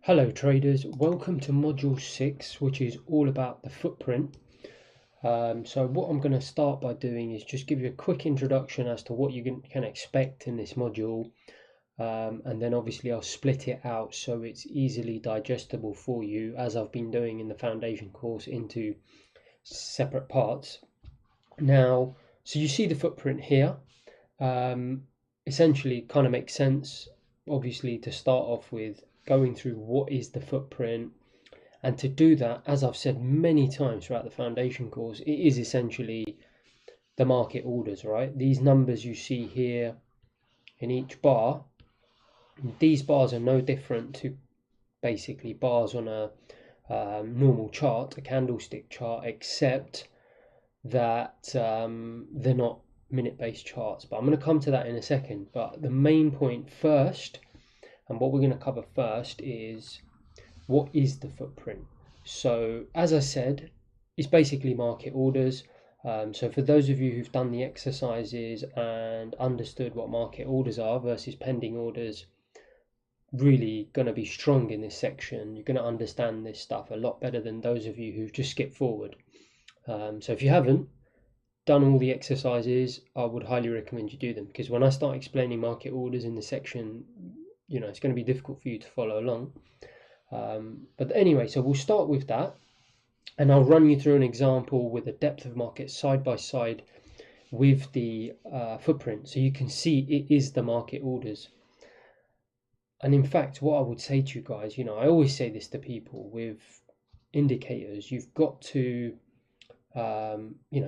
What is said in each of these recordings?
Hello traders, welcome to module 6, which is all about the footprint. So what I'm going to start by doing is just give you a quick introduction as to what you can expect in this module, and then obviously I'll split it out so it's easily digestible for you, as I've been doing in the foundation course, into separate parts. Now, so you see the footprint here. Essentially it kind of makes sense, obviously, to start off with going through what is the footprint. And to do that, as I've said many times throughout the foundation course, it is essentially the market orders, right? These numbers you see here in each bar, these bars are no different to basically bars on a normal chart, a candlestick chart, except that they're not minute-based charts. But I'm going to come to that in a second. But the main point first, and what we're going to cover first, is what is the footprint. So as I said, it's basically market orders. So for those of you who've done the exercises and understood what market orders are versus pending orders, really going to be strong in this section. You're going to understand this stuff a lot better than those of you who've just skipped forward. So if you haven't done all the exercises, I would highly recommend you do them, because when I start explaining market orders in the section, it's going to be difficult for you to follow along. But anyway, so we'll start with that, and I'll run you through an example with a depth of market side by side with the footprint, so you can see it is the market orders. And in fact, what I would say to you guys, I always say this to people with indicators, you've got to,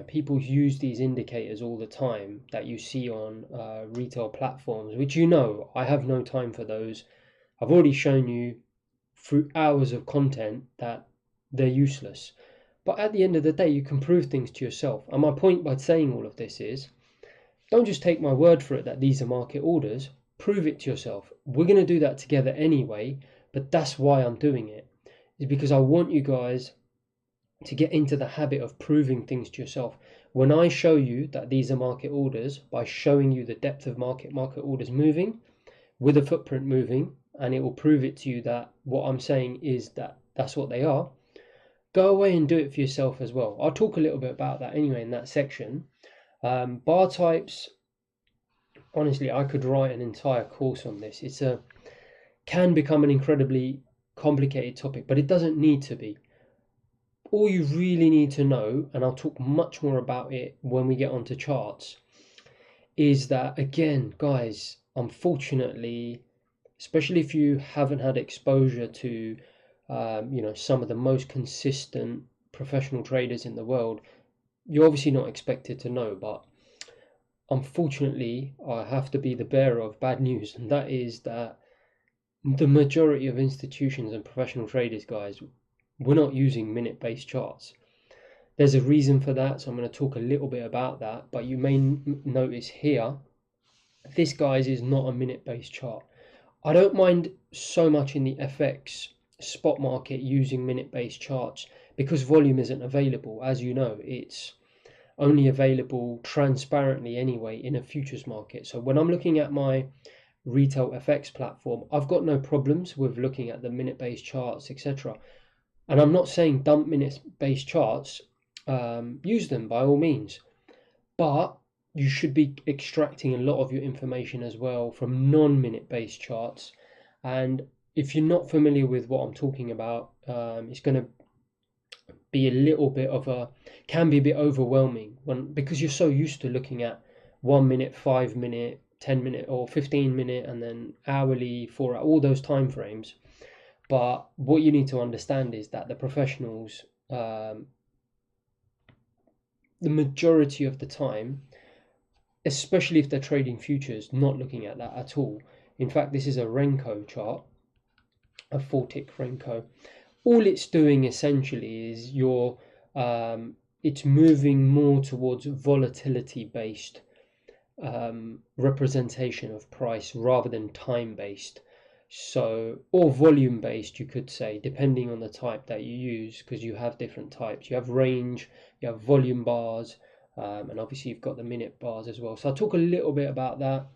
people use these indicators all the time that you see on retail platforms, which I have no time for those. I've already shown you through hours of content that they're useless. But at the end of the day, you can prove things to yourself. And my point by saying all of this is, don't just take my word for it that these are market orders. Prove it to yourself. We're going to do that together anyway, but that's why I'm doing it. Is because I want you guys to get into the habit of proving things to yourself. When I show you that these are market orders, by showing you the depth of market orders moving, with a footprint moving, and it will prove it to you that what I'm saying is that that's what they are, go away and do it for yourself as well. I'll talk a little bit about that anyway in that section. Bar types, honestly, I could write an entire course on this. Can become an incredibly complicated topic, but it doesn't need to be. All you really need to know, and I'll talk much more about it when we get onto charts, is that, again, guys, unfortunately, especially if you haven't had exposure to some of the most consistent professional traders in the world, you're obviously not expected to know. But unfortunately, I have to be the bearer of bad news, and that is that the majority of institutions and professional traders, guys, we're not using minute-based charts. There's a reason for that, so I'm going to talk a little bit about that. But you may notice here, this, guys, is not a minute-based chart. I don't mind so much in the FX spot market using minute-based charts, because volume isn't available. As you know, it's only available transparently anyway in a futures market. So when I'm looking at my retail FX platform, I've got no problems with looking at the minute-based charts, etc. And I'm not saying dump minute-based charts. Use them by all means, but you should be extracting a lot of your information as well from non-minute based charts. And if you're not familiar with what I'm talking about, it's going to be a little bit can be a bit overwhelming because you're so used to looking at 1 minute, 5 minute, 10 minute, or 15 minute, and then hourly, 4 hour, all those time frames. But what you need to understand is that the professionals, the majority of the time, especially if they're trading futures, not looking at that at all. In fact, this is a Renko chart, a 4-tick Renko. All it's doing essentially is it's moving more towards volatility-based representation of price rather than time-based. So, or volume-based, you could say, depending on the type that you use, because you have different types. You have range, you have volume bars, and obviously you've got the minute bars as well. So I'll talk a little bit about that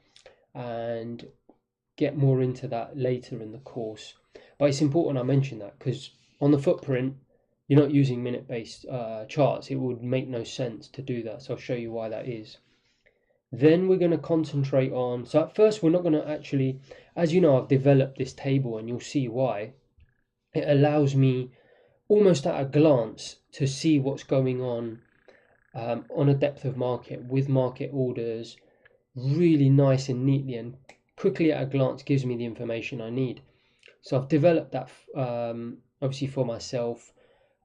and get more into that later in the course. But it's important I mention that because on the footprint, you're not using minute-based charts. It would make no sense to do that. So I'll show you why that is. Then we're going to concentrate on, so at first we're not going to actually, as you know, I've developed this table and you'll see why. It allows me almost at a glance to see what's going on a depth of market with market orders, really nice and neatly, and quickly at a glance gives me the information I need. So I've developed that obviously for myself.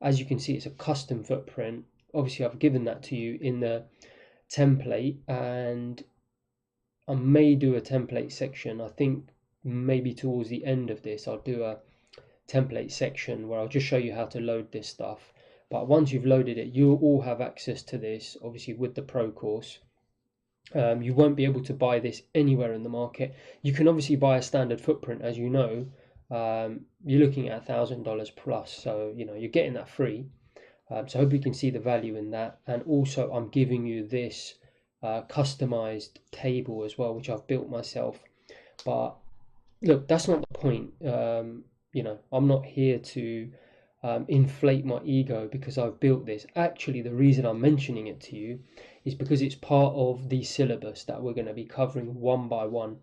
As you can see, it's a custom footprint. Obviously I've given that to you in the template, and I may do a template section. I think maybe towards the end of this I'll do a template section where I'll just show you how to load this stuff. But once you've loaded it, you'll all have access to this, obviously with the pro course. You won't be able to buy this anywhere in the market. You can obviously buy a standard footprint, as you know. You're looking at $1,000 plus, so you know you're getting that free. So I hope you can see the value in that. And also I'm giving you this customized table as well, which I've built myself. But look, that's not the point. You know, I'm not here to inflate my ego because I've built this. Actually, the reason I'm mentioning it to you is because it's part of the syllabus that we're going to be covering one by one.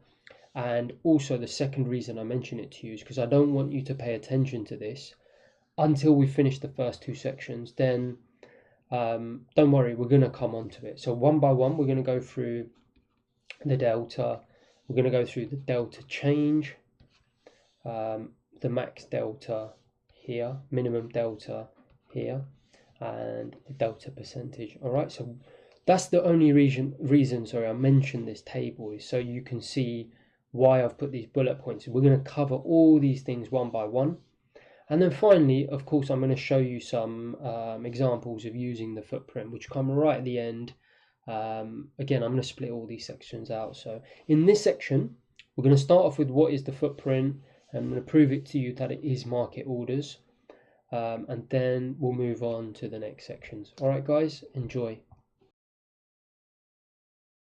And also the second reason I mention it to you is because I don't want you to pay attention to this until we finish the first two sections. Then don't worry, we're going to come on to it. So one by one, we're going to go through the delta. We're going to go through the delta change, the max delta here, minimum delta here, and the delta percentage. All right, so that's the only reason I mentioned this table, is so you can see why I've put these bullet points. We're going to cover all these things one by one. And then finally, of course, I'm going to show you some examples of using the footprint, which come right at the end. Again, I'm going to split all these sections out. So in this section, we're going to start off with what is the footprint. I'm going to prove it to you that it is market orders. And then we'll move on to the next sections. All right, guys, enjoy.